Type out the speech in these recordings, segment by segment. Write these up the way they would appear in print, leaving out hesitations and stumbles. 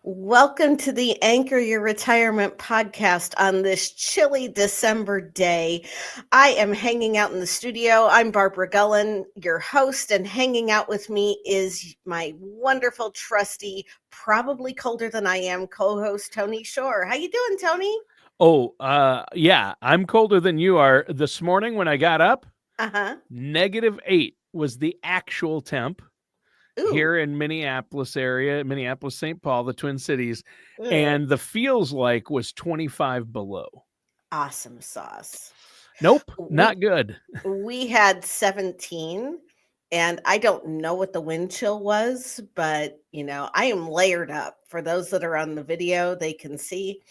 Welcome to the Anchor Your Retirement podcast on this chilly December day. I am hanging out in the studio. I'm Barbara Gullen, your host, and hanging out with me is my wonderful, trusty, probably colder than I am, co-host Tony Shore. How you doing, Tony? Yeah, I'm colder than you are. This morning when I got up, Uh-huh. -8 was the actual temp Ooh. here in Minneapolis area, Minneapolis, St. Paul, the Twin Cities, Ugh. and the feels like was 25 below. Awesome sauce. Nope, We not good. we had 17, and I don't know what the wind chill was, but I am layered up. For those that are on the video, they can see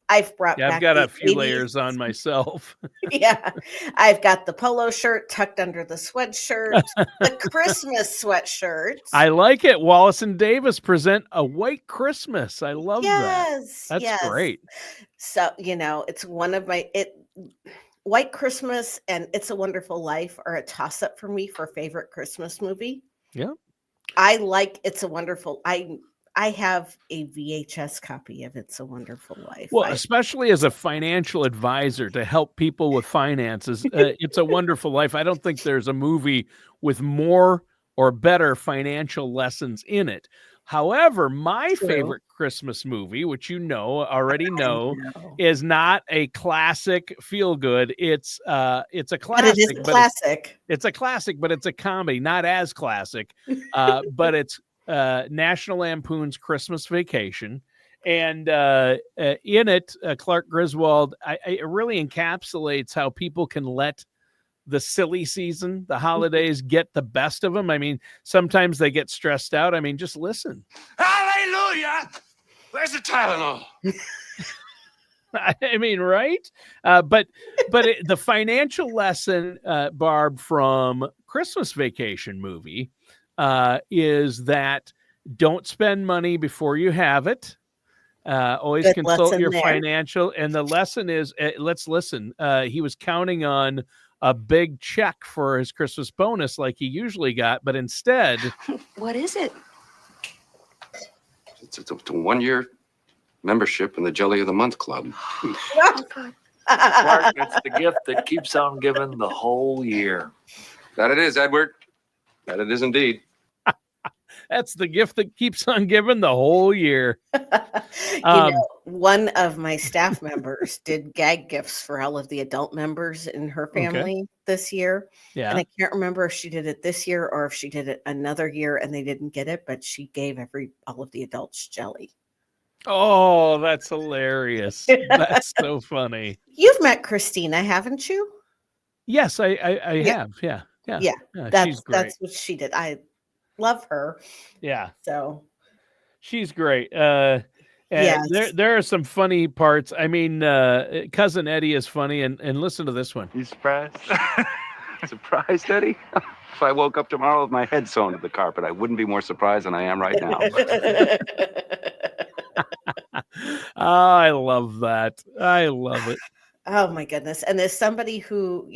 I've brought Yeah, I've back got a the few 80s. layers on myself. Yeah. I've got the polo shirt tucked under the sweatshirt, the Christmas sweatshirt. I like it. Wallace and Davis present a white Christmas. I love that. Yes, That's yes. great. So, it's one of my it White Christmas and It's a Wonderful Life are a toss-up for me for favorite Christmas movie. Yeah. I like It's a Wonderful I have a VHS copy of It's a Wonderful Life. Well, especially as a financial advisor to help people with finances, It's a Wonderful Life. I don't think there's a movie with more or better financial lessons in it. However, my True. favorite Christmas movie, which already I know, know. is not a classic feel good. It's a But it is classic, a but classic. it's a classic, but it's a comedy, not as classic. But it's National Lampoon's Christmas Vacation. And in it, Clark Griswold, it really encapsulates how people can let the silly season, the holidays, get the best of them. I mean, sometimes they get stressed out. I mean, just listen. Hallelujah! Where's the Tylenol? I mean, right? But the financial lesson, Barb, from Christmas Vacation movie is that don't spend money before you have it. Always Good consult lesson your there. financial. And the lesson is, let's listen. He was counting on a big check for his Christmas bonus like he usually got, but instead, What is it? It's a 1-year membership in the Jelly of the Month Club. Oh, God. Clark, it's the gift that keeps on giving the whole year. That it is, Edward. That it is indeed. that's the gift that keeps on giving the whole year. One of my staff members did gag gifts for all of the adult members in her family this year. Yeah. And I can't remember if she did it this year or if she did it another year and they didn't get it, but she gave all of the adults jelly. Oh, that's hilarious. That's so funny. You've met Christina, haven't you? Yes, I Yeah. have. Yeah. Yeah, She's great. that's what she did. I love her. Yeah, So she's great. yes. There are some funny parts. I mean, cousin Eddie is funny, and listen to this one. You surprised? Surprised, Eddie? If I woke up tomorrow with my head sewn to the carpet, I wouldn't be more surprised than I am right now. I love that. I love it. Oh my goodness. And there's somebody who,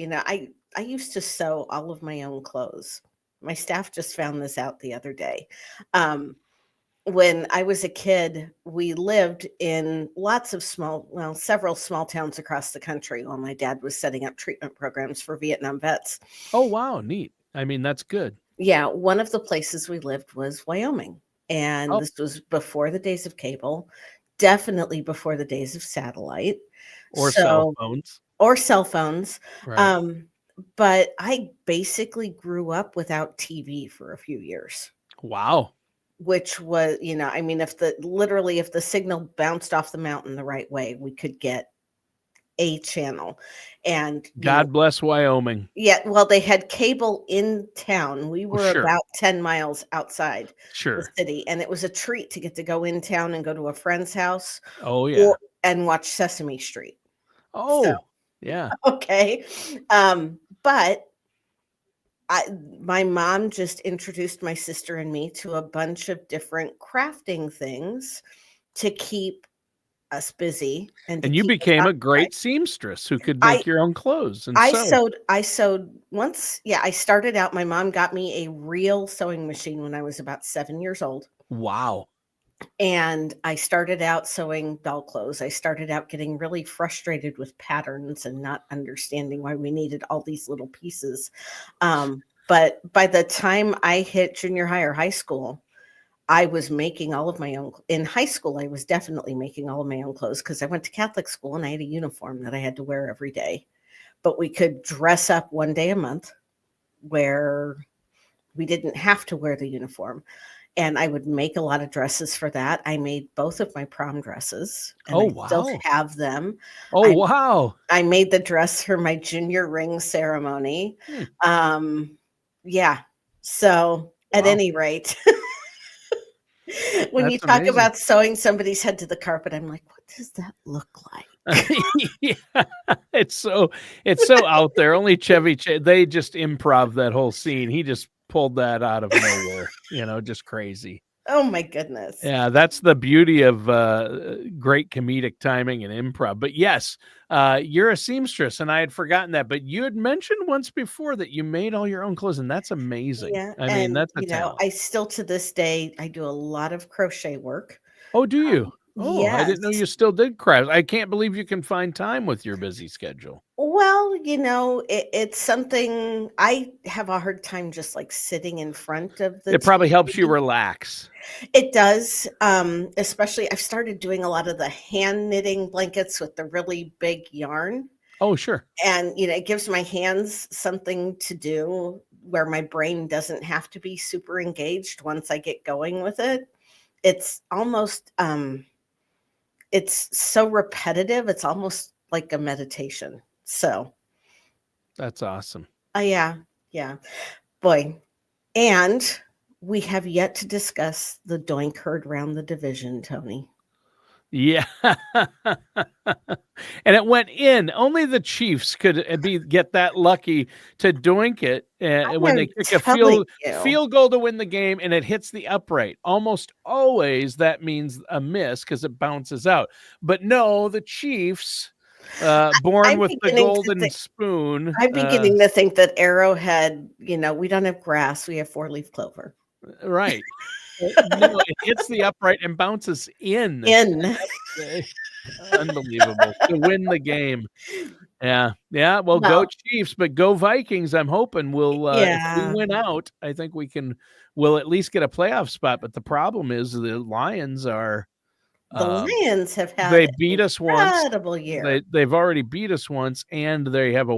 I used to sew all of my own clothes. My staff just found this out the other day. When I was a kid, we lived in several small towns across the country while my dad was setting up treatment programs for Vietnam vets. Oh, wow, neat. I mean, that's good. Yeah, one of the places we lived was Wyoming. And Oh. this was before the days of cable, definitely before the days of satellite. Or cell phones. Or cell phones. Right. But I basically grew up without TV for a few years, Wow. which was, if the signal bounced off the mountain the right way, we could get a channel. And God bless Wyoming. yeah, well, they had cable in town. We were sure. about 10 miles outside the Sure. city, and it was a treat to get to go in town and go to a friend's house Oh, yeah. and watch Sesame Street. Oh, yeah. Okay. But my mom just introduced my sister and me to a bunch of different crafting things to keep us busy. And you became a great seamstress who could make your own clothes. And I sewed once. Yeah, I started out, my mom got me a real sewing machine when I was about 7 years old. Wow. And I started out sewing doll clothes. I started out getting really frustrated with patterns and not understanding why we needed all these little pieces. But by the time I hit junior high or high school, I was making all of my own. In high school, I was definitely making all of my own clothes because I went to Catholic school and I had a uniform that I had to wear every day. But we could dress up one day a month where we didn't have to wear the uniform. And I would make a lot of dresses for that. I made both of my prom dresses, and Oh, I still wow. have them. Oh, I wow. I made the dress for my junior ring ceremony. Yeah. So at Wow. any rate, when you That's talk amazing. about sewing somebody's head to the carpet, I'm like, what does that look like? Yeah, it's so out there. Only they just improv that whole scene. He just pulled that out of nowhere, just crazy. Oh my goodness. Yeah, that's the beauty of great comedic timing and improv. But yes, you're a seamstress, and I had forgotten that. But you had mentioned once before that you made all your own clothes, and that's amazing. Yeah. I mean, And that's a talent. I still to this day I do a lot of crochet work. Oh, do you? Oh, I didn't know Yes. you still did crafts. I can't believe you can find time with your busy schedule. Well, it's something I have a hard time just like sitting in front of the It probably helps you TV. relax. It does. Especially I've started doing a lot of the hand knitting blankets with the really big yarn. Oh, sure. And it gives my hands something to do where my brain doesn't have to be super engaged once I get going with it. It's almost it's so repetitive, it's almost like a meditation. So That's awesome. yeah, boy. And we have yet to discuss the doink herd round the division, Tony. Yeah. And it went in. Only the Chiefs could get that lucky to doink it when they kick a Telling you. field goal to win the game and it hits the upright. Almost always that means a miss because it bounces out. But no, the Chiefs, born I'm with the beginning to golden think spoon. I'm beginning to think that Arrowhead, we don't have grass, we have 4-leaf clover. Right. No, it hits the upright and bounces in. Unbelievable to win the game. Yeah. Well, go Chiefs, but go Vikings. I'm hoping if we win out, I think we'll at least get a playoff spot. But the problem is the Lions are. The Lions have had They beat us once. incredible year. They've already beat us once, and they have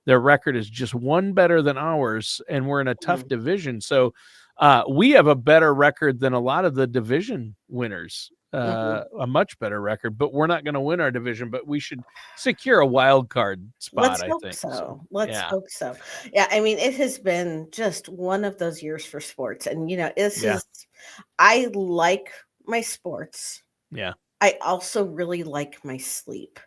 their record is just one better than ours, and we're in a tough division. So we have a better record than a lot of the division winners. A much better record, but we're not going to win our division, but we should secure a wild card spot. Let's hope so. Let's hope so. Yeah. I mean, it has been just one of those years for sports. And, I like my sports. Yeah. I also really like my sleep.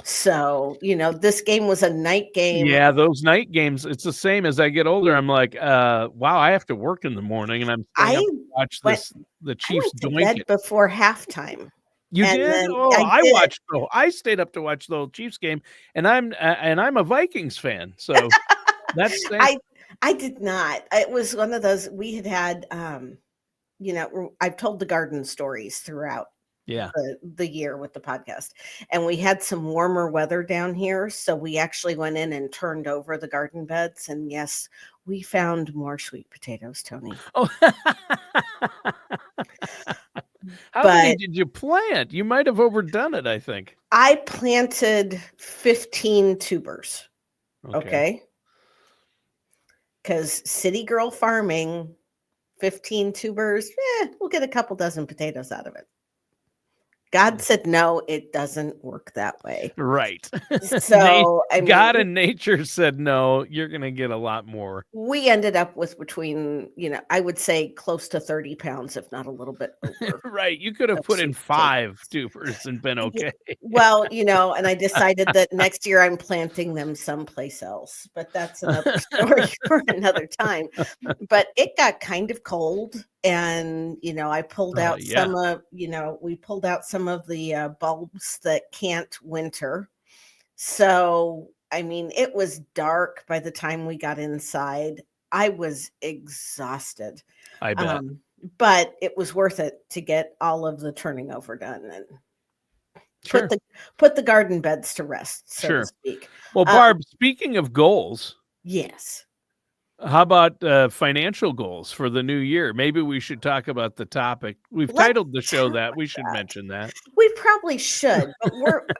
So, this game was a night game. Yeah, those night games, it's the same as I get older. I'm like, wow, I have to work in the morning and I'm staying up to watch the Chiefs doink it before halftime. You did? Oh, I stayed up to watch the old Chiefs game, and I'm a Vikings fan. So that's I did not. It was one of those we had I've told the garden stories throughout the year with the podcast, and we had some warmer weather down here, so we actually went in and turned over the garden beds, and yes, we found more sweet potatoes, Tony. Oh. How many did you plant? You might have overdone it, I think. I planted 15 tubers. Okay. Because city girl farming, 15 tubers, we'll get a couple dozen potatoes out of it. God said, no, it doesn't work that way. Right. So God and nature said, no, you're going to get a lot more. We ended up with between, I would say close to 30 pounds, if not a little bit over. Right. You could have put in 5 tubers and been okay. Well, and I decided that next year I'm planting them someplace else, but that's another story for another time. But it got kind of cold. And, I pulled out some of, we pulled out some of the bulbs that can't winter. So, I mean, it was dark by the time we got inside. I was exhausted. I bet. but it was worth it to get all of the turning over done and Sure. put the garden beds to rest, so Sure. to speak. Well, Barb, speaking of goals, Yes. how about financial goals for the new year? Maybe we should talk about the topic. We've Let's titled the show talk that. We should that. mention that. We probably should, but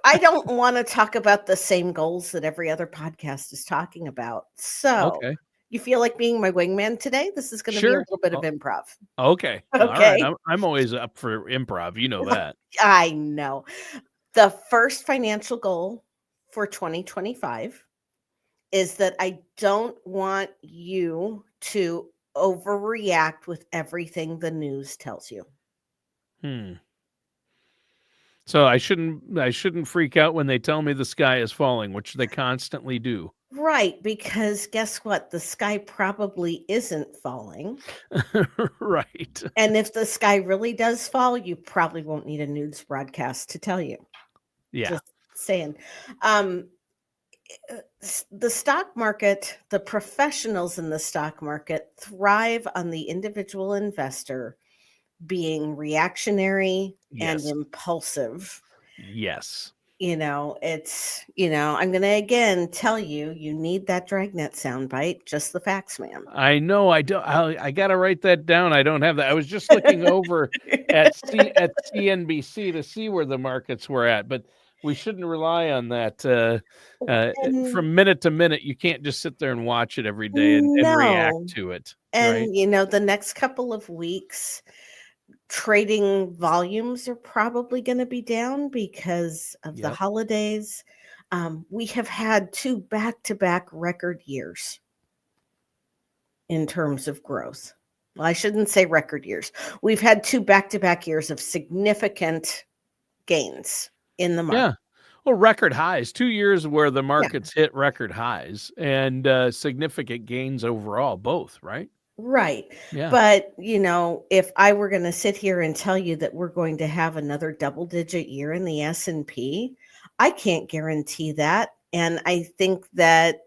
I don't want to talk about the same goals that every other podcast is talking about. So Okay. you feel like being my wingman today? This is going to be a Sure. little bit of improv. Okay. All right. Okay. I'm always up for improv. You know that. I know. The first financial goal for 2025 is that I don't want you to overreact with everything the news tells you. So I shouldn't freak out when they tell me the sky is falling, which they constantly do. Right, because guess what? The sky probably isn't falling. Right. And if the sky really does fall, you probably won't need a news broadcast to tell you. Yeah. Just saying. The stock market, the professionals in the stock market thrive on the individual investor being reactionary and Yes. impulsive. Yes. I'm going to again tell you, you need that Dragnet soundbite, just the facts, ma'am. I know. I don't. I got to write that down. I don't have that. I was just looking over at CNBC to see where the markets were at, but we shouldn't rely on that from minute to minute. You can't just sit there and watch it every day and react to it. And right? The next couple of weeks, trading volumes are probably going to be down because of the holidays. We have had 2 back-to-back record years in terms of growth. Well, I shouldn't say record years. We've had 2 back-to-back years of significant gains in the market. Yeah. Well, record highs, 2 years where the markets hit record highs and significant gains overall, both, right? Right. Yeah. But, if I were going to sit here and tell you that we're going to have another double-digit year in the S&P, I can't guarantee that. And I think that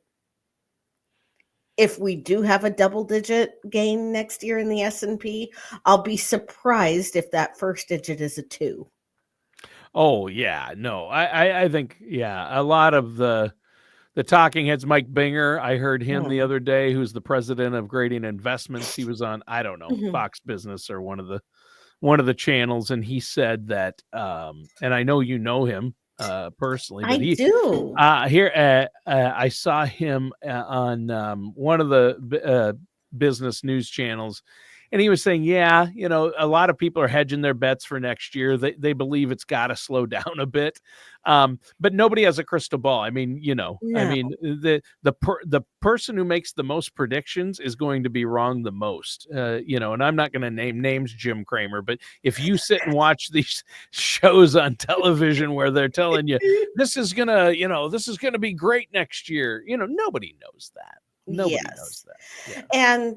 if we do have a double-digit gain next year in the S&P, I'll be surprised if that first digit is a 2. Oh, yeah. No, I think, a lot of the talking heads, Mike Binger, I heard him the other day, who's the president of Grading Investments. He was on, I don't know, Fox Business or one of the channels. And he said that, and I know you know him personally, but I do. I saw him on one of the business news channels. And he was saying, a lot of people are hedging their bets for next year. They believe it's got to slow down a bit, but nobody has a crystal ball. I mean, No. the person who makes the most predictions is going to be wrong the most. And I'm not going to name names, Jim Cramer, but if you sit and watch these shows on television where they're telling you this is gonna be great next year, nobody knows that. Nobody knows that. Yeah. And,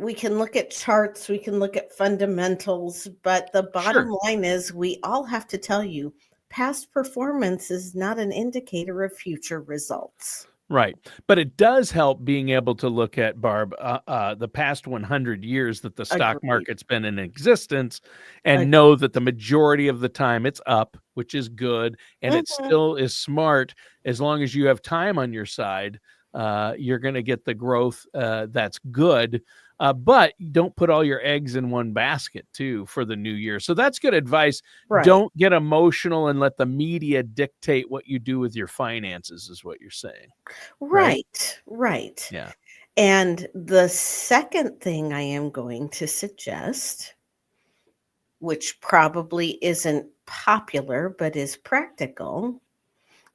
we can look at charts, we can look at fundamentals, but the bottom line is we all have to tell you past performance is not an indicator of future results. Right. But it does help being able to look at, Barb, the past 100 years that the stock market's been in existence and know that the majority of the time it's up, which is good. And it still is smart. As long as you have time on your side, you're going to get the growth that's good. But don't put all your eggs in one basket, too, for the new year. So that's good advice. Right. Don't get emotional and let the media dictate what you do with your finances, is what you're saying. Right. Yeah. And the second thing I am going to suggest, which probably isn't popular but is practical,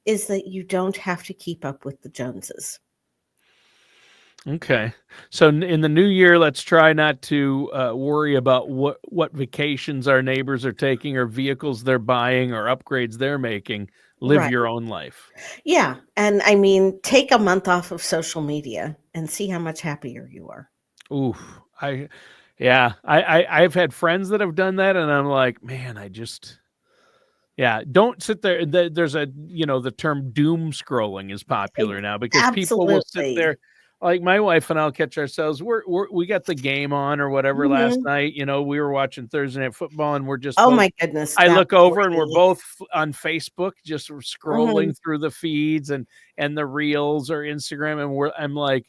is that you don't have to keep up with the Joneses. Okay. So in the new year, let's try not to worry about what vacations our neighbors are taking or vehicles they're buying or upgrades they're making. Live your own life. Yeah. And take a month off of social media and see how much happier you are. Ooh, I've had friends that have done that, and I'm like, man, don't sit there. There's the term doom scrolling is popular now because people will sit there like my wife and I'll catch ourselves. We got the game on or whatever last Mhm. night. We were watching Thursday Night Football, and we're just Oh both. my goodness. I that look over and we're Brady. both on Facebook, just scrolling Mhm. through the feeds and the reels or Instagram, and I'm like,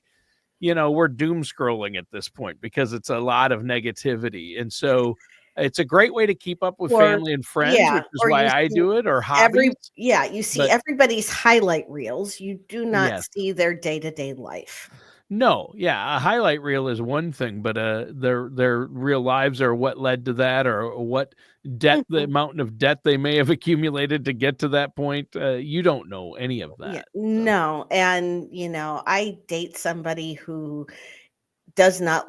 we're doom scrolling at this point because it's a lot of negativity, and so it's a great way to keep up with Or family and friends, yeah, which is or why you I see do it, or hobbies. you see But everybody's highlight reels. You do not yes. see their day-to-day life. No, yeah, a highlight reel is one thing, but their real lives are what led to that, or what debt, the Mhm. mountain of debt they may have accumulated to get to that point. You don't know any of Yeah, that. So, no, and, I date somebody who does not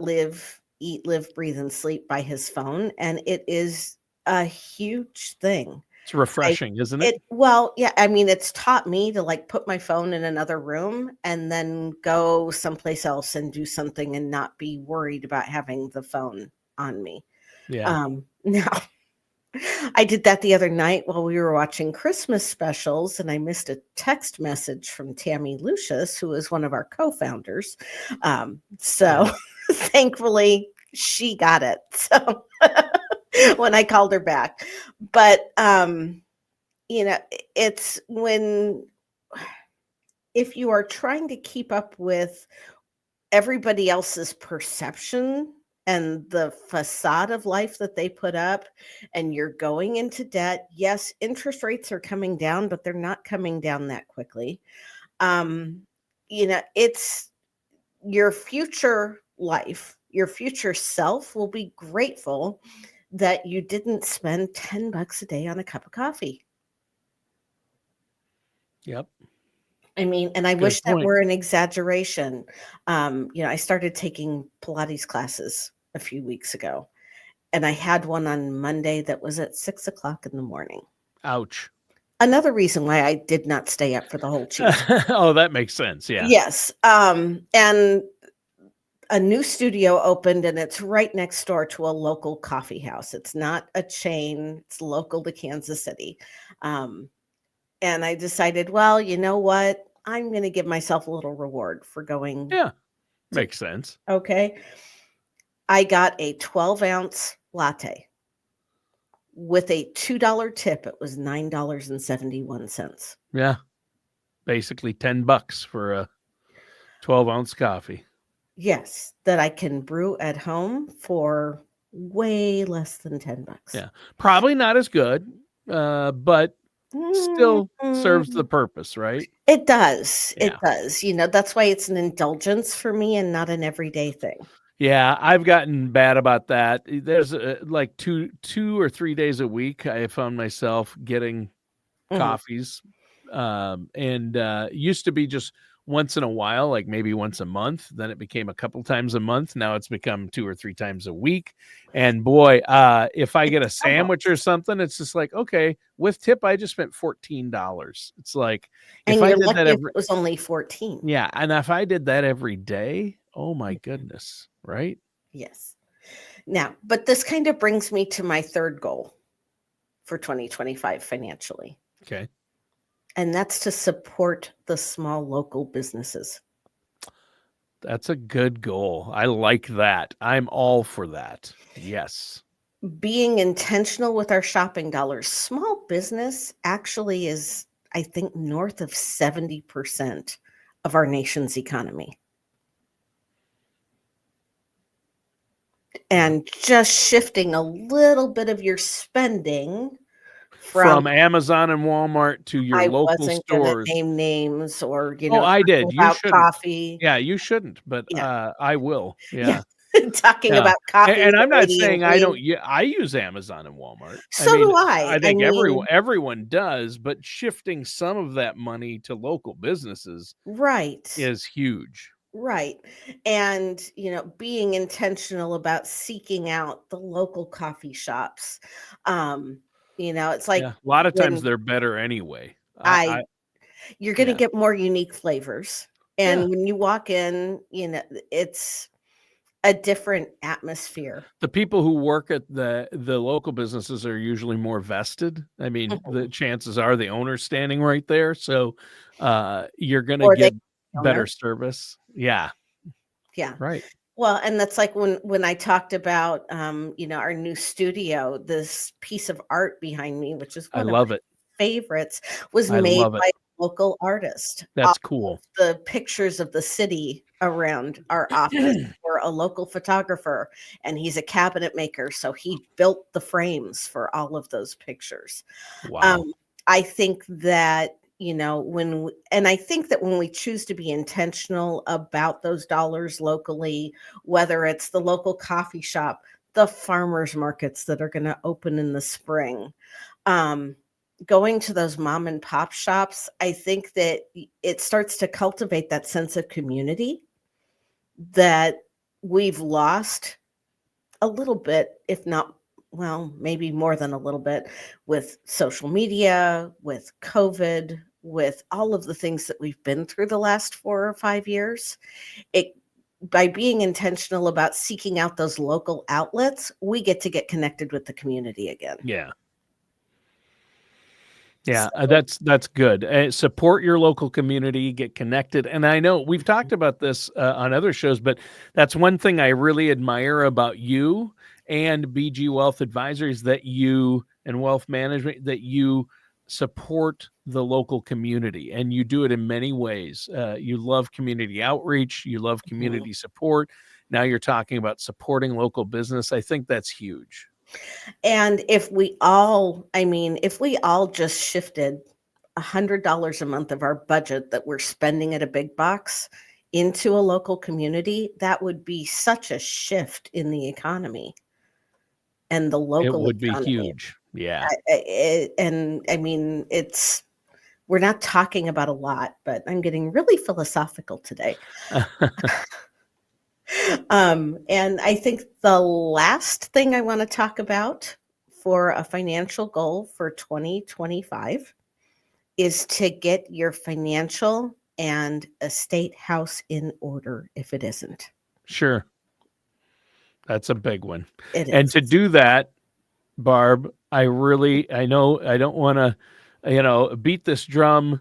eat, live, breathe, and sleep by his phone, and it is a huge thing. it's I refreshing, isn't it? it well, yeah, I mean, it's taught me to, like, put my phone in another room and then go someplace else and do something and not be worried about having the phone on me. Yeah. Now I did that the other night while we were watching Christmas specials, and I missed a text message from Tammy Lucius, who is one of our co-founders. So Yeah. thankfully she got it. So when I called her back. But it's when if you are trying to keep up with everybody else's perception and the facade of life that they put up, and you're going into debt. Yes, interest rates are coming down, but they're not coming down that quickly. um it's your future life, your future self will be grateful that you didn't spend $10 a day on a cup of coffee. Yep. I mean, and I Good wish that point. were an exaggeration. I started taking Pilates classes a few weeks ago, and I had one on Monday that was at 6 o'clock in the morning. Ouch. Another reason why I did not stay up for the whole cheese. Oh, that makes sense. Yeah. Yes. And a new studio opened, and it's right next door to a local coffee house. It's not a chain, it's local to Kansas City. Um, and I decided, well, you know what? I'm going to give myself a little reward for going. Yeah. Makes sense. Okay. I got a 12-ounce latte with a $2 tip. It was $9.71. Yeah. Basically $10 for a 12-ounce coffee. Yes, that I can brew at home for way less than $10. Yeah. Probably not as good, but still serves the Mm, purpose, right? It does. It Yeah. does. That's why it's an indulgence for me and not an everyday thing. Yeah, I've gotten bad about that. There's like two or 3 days a week, I found myself getting Mhm. coffees, and used to be just once in a while, like maybe once a month. Then it became a couple times a month. Now it's become 2 or 3 times a week. And boy, if I get a It's so sandwich or much. something, it's just like, okay, with tip, I just spent $14. It's like if And I you're did that lucky if every it was only 14. yeah, and if I did that every day, oh my goodness, right? Yes. Now, but this kind of brings me to my third goal for 2025 financially, Okay. and that's to support the small local businesses. That's a good goal. I like that. I'm all for that. Yes. Being intentional with our shopping dollars. Small business actually is, I think, north of 70% of our nation's economy. And just shifting a little bit of your spending from, From Amazon and Walmart to your I local wasn't going to stores. name names or, Oh, I talking did. You about shouldn't. coffee. Yeah, you shouldn't, but Yeah. I will. Yeah. Yeah. Talking Yeah. about coffees And at I'm not Radiant saying I don't. Green. Yeah, I use Amazon and Walmart. I So mean, do I. I I think mean, everyone does, but shifting some of that money to local businesses right. is huge. Right. And, being intentional about seeking out the local coffee shops. It's like Yeah. A lot of times when they're better anyway. I I you're going to yeah. get more unique flavors. Yeah. And when you walk in, it's a different atmosphere. The people who work at the local businesses are usually more vested. I mean, the Mhm. chances are the owner's standing right there, so you're gonna Or they get better owner. service. Yeah, Yeah. Right. Well, and that's like when I talked about our new studio, this piece of art behind me, which is I one of love my it. favorites, was I made love it. by a local artist. All That's cool. the pictures of the city around our office were a local photographer, and he's a cabinet maker, so he built the frames for all of those pictures. Wow. I think that, and I think that when we choose to be intentional about those dollars locally, whether it's the local coffee shop, the farmers markets that are going to open in the spring, um, going to those mom and pop shops, I think that it starts to cultivate that sense of community that we've lost a little bit, if not, well, maybe more than a little bit, with social media, with COVID, with all of the things that we've been through the last 4 or 5 years. It By being intentional about seeking out those local outlets, we get connected with the community again. Yeah. Yeah, So, that's good. Support your local community, get connected. And I know we've talked about this on other shows, but that's one thing I really admire about you and BG Wealth Advisors and wealth management, that you support the local community, and you do it in many ways. You love community outreach, you love mhm. community support. Now you're talking about supporting local business. I think that's huge. And if we all just shifted $100 a month of our budget that we're spending at a big box into a local community, that would be such a shift in the economy and the It local would be economy. huge. Yeah. We're not talking about a lot, but I'm getting really philosophical today. And I think the last thing I want to talk about for a financial goal for 2025 is to get your financial and estate house in order if it isn't. Sure. That's a big one. It And is. to do that, Barb, I know I don't want to, beat this drum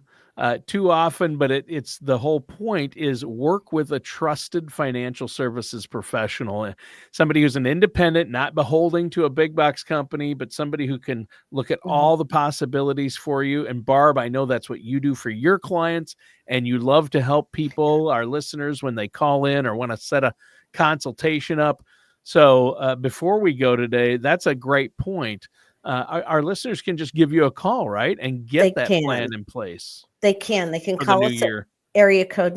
too often, but it's the whole point is work with a trusted financial services professional, somebody who's an independent, not beholding to a big box company, but somebody who can look at Mhm. all the possibilities for you. And Barb, I know that's what you do for your clients, and you love to help people, our listeners, when they call in or want to set a consultation up. So before we go today, that's a great point. Our listeners can just give you a call, right, and get They that can. plan in place They can. They can for the call new us at year. area code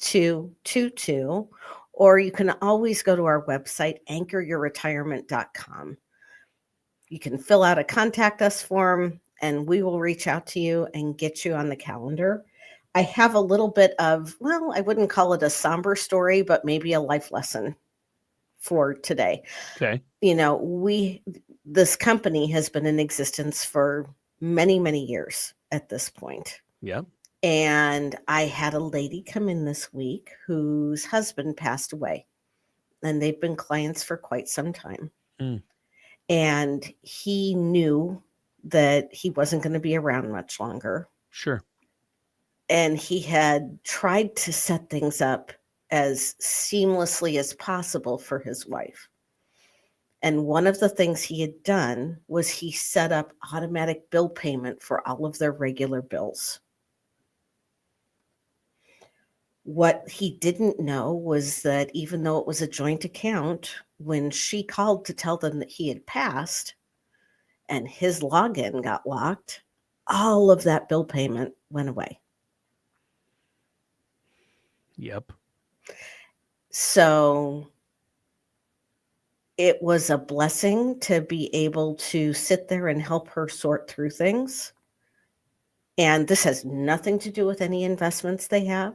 913-553-6222, or you can always go to our website, anchoryourretirement.com. You can fill out a contact us form, and we will reach out to you and get you on the calendar. I have a little bit of, well, I wouldn't call it a somber story, but maybe a life lesson for today. Okay. This company has been in existence for many, many years at this point. Yeah. And I had a lady come in this week whose husband passed away, and they've been clients for quite some time. Mm. And he knew that he wasn't going to be around much longer. Sure. And he had tried to set things up as seamlessly as possible for his wife. And one of the things he had done was he set up automatic bill payment for all of their regular bills. What he didn't know was that even though it was a joint account, when she called to tell them that he had passed and his login got locked, all of that bill payment went away. Yep. So it was a blessing to be able to sit there and help her sort through things. And this has nothing to do with any investments they have.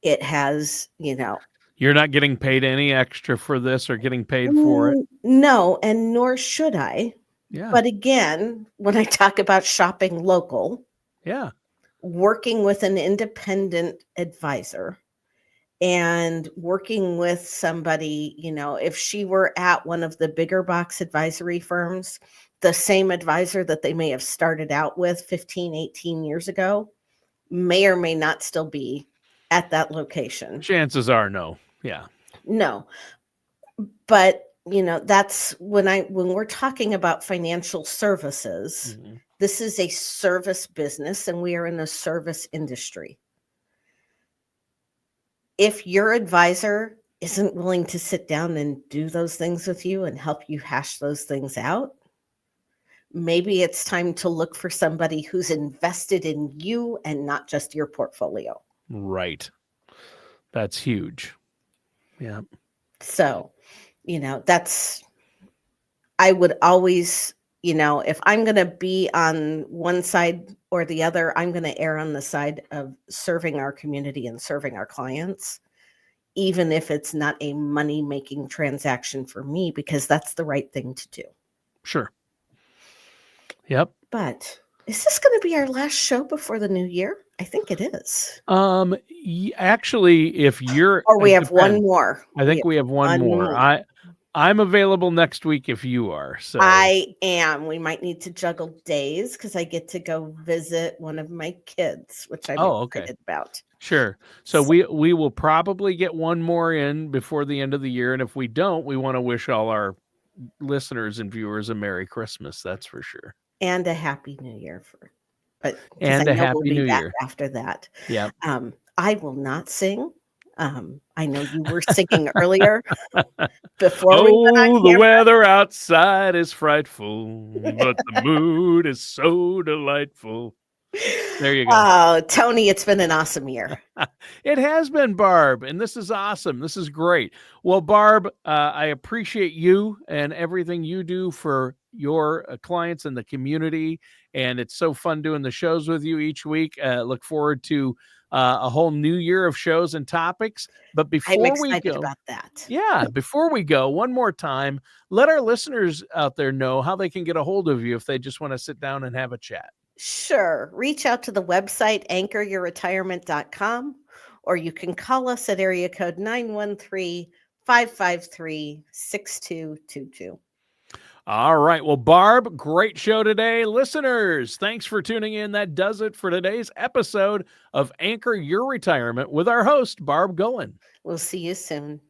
It has, You're not getting paid any extra for this or getting paid for it. No, and nor should I. Yeah. But again, when I talk about shopping local, Yeah. working with an independent advisor and working with somebody, if she were at one of the bigger box advisory firms, the same advisor that they may have started out with 15, 18 years ago, may or may not still be at that location. Chances are no. Yeah. No, but that's when we're talking about financial services, Mhm. this is a service business and we are in the service industry. If your advisor isn't willing to sit down and do those things with you and help you hash those things out, maybe it's time to look for somebody who's invested in you and not just your portfolio. Right. That's huge. Yeah. So, I would always, if I'm going to be on one side or the other, I'm going to err on the side of serving our community and serving our clients, even if it's not a money-making transaction for me, because that's the right thing to do. Sure. Yep. But is this going to be our last show before the new year? I think it is. Actually, if you're, Or we it have one depends. more. I think we have one more. I'm available next week if you are. So I am. We might need to juggle days because I get to go visit one of my kids, which I'm excited about. Sure. So we will probably get one more in before the end of the year, and if we don't, we want to wish all our listeners and viewers a Merry Christmas. That's for sure. And a Happy New Year And a Happy New Year after that. Yeah. I will not sing. I know you were singing earlier before we went on the camera. weather outside is frightful, but the mood is so delightful. There you go. Oh, Tony, it's been an awesome year. It has been, Barb, and this is awesome. This is great. Well, Barb, I appreciate you and everything you do for your clients and the community, and it's so fun doing the shows with you each week. Look forward to a whole new year of shows and topics. But before I'm excited we go, about that. Yeah, before we go, one more time, let our listeners out there know how they can get a hold of you if they just want to sit down and have a chat. Sure. Reach out to the website, anchoryourretirement.com, or you can call us at area code 913-553-6222. All right. Well, Barb, great show today. Listeners, thanks for tuning in. That does it for today's episode of Anchor Your Retirement with our host, Barb Goen. We'll see you soon.